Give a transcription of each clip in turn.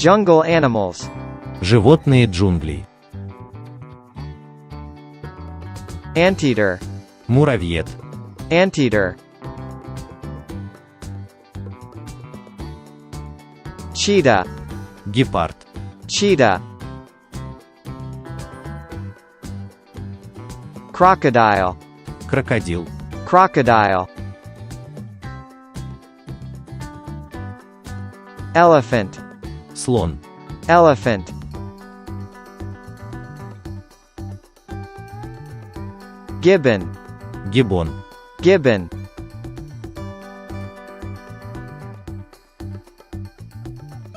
Jungle animals. Животные джунглей. Anteater. Муравьед. Anteater. Cheetah. Гепард. Cheetah. Crocodile. Крокодил. Crocodile. Elephant. Слон. Elephant. Gibbon. Гиббон. Gibbon.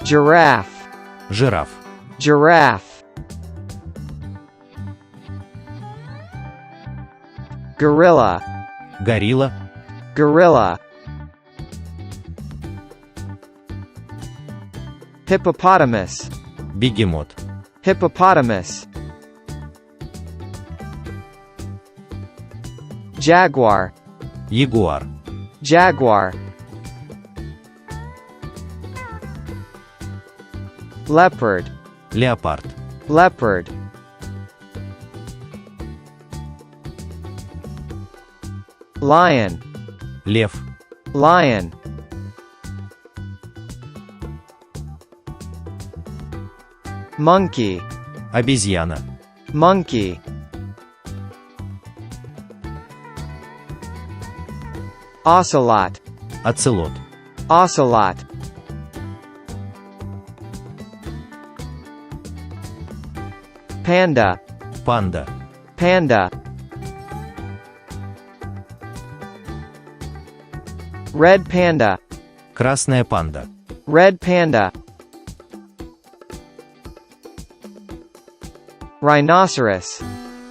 Giraffe. Жираф. Giraffe. Gorilla. Горилла. Gorilla. Hippopotamus. Бегемот. Hippopotamus. Jaguar. Ягуар. Jaguar. Leopard. Леопард. Leopard. Lion. Лев. Lion. Monkey. Обезьяна. Monkey. Ocelot. Оцелот. Ocelot. Panda. Панда. Panda. Red panda. Красная панда. Red panda. Rhinoceros.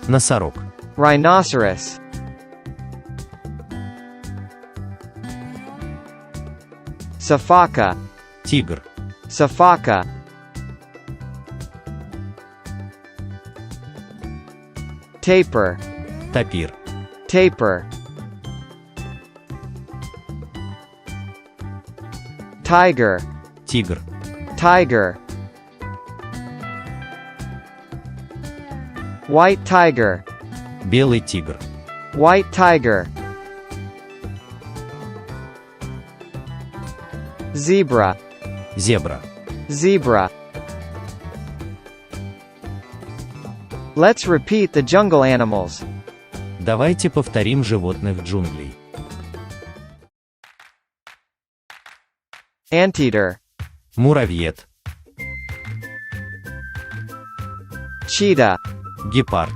Носорог. Rhinoceros. Sifaka. Тигр. Sifaka. Tapir. Тапир. Tapir. Tiger. Тигр. Tiger. White tiger. Белый тигр. White tiger. Zebra. Зебра. Zebra. Let's repeat the jungle animals. Давайте повторим животных джунглей. Anteater. Муравьед. Cheetah. Гепард.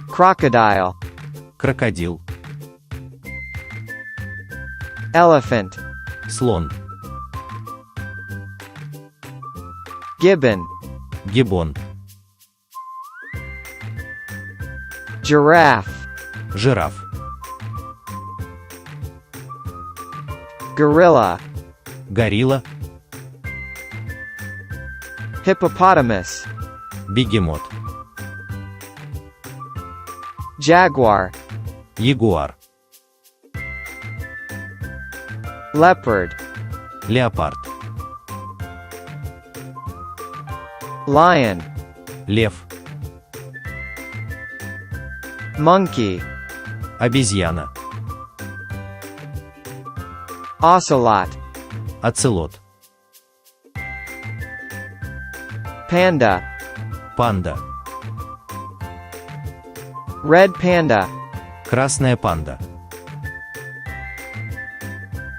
Crocodile. Крокодил. Elephant. Слон. Gibbon. Гиббон. Giraffe. Жираф. Gorilla. Горилла. Hippopotamus. Бегемот. Jaguar. Ягуар. Leopard. Леопард. Lion. Лев. Monkey. Обезьяна. Ocelot. Оцелот. Panda. Панда. Red panda. Красная панда.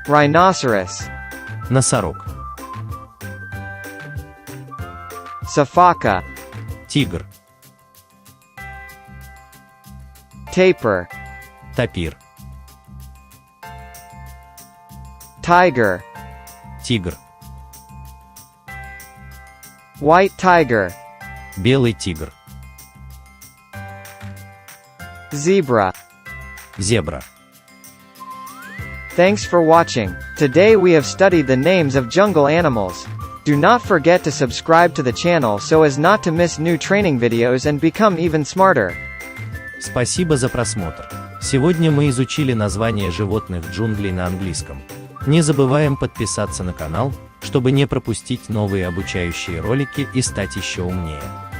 Rhinoceros. Носорог. Sifaka. Тигр. Tapir. Тапир. Tiger. Тигр. White tiger. Белый тигр. Zebra. Зебра. Thanks for watching. Today we have studied the names of jungle animals. Do not forget to subscribe to the channel so as not to miss new training videos and become even smarter. Спасибо за просмотр. Сегодня мы изучили названия животных джунглей на английском. Не забываем подписаться на канал, чтобы не пропустить новые обучающие ролики и стать еще умнее.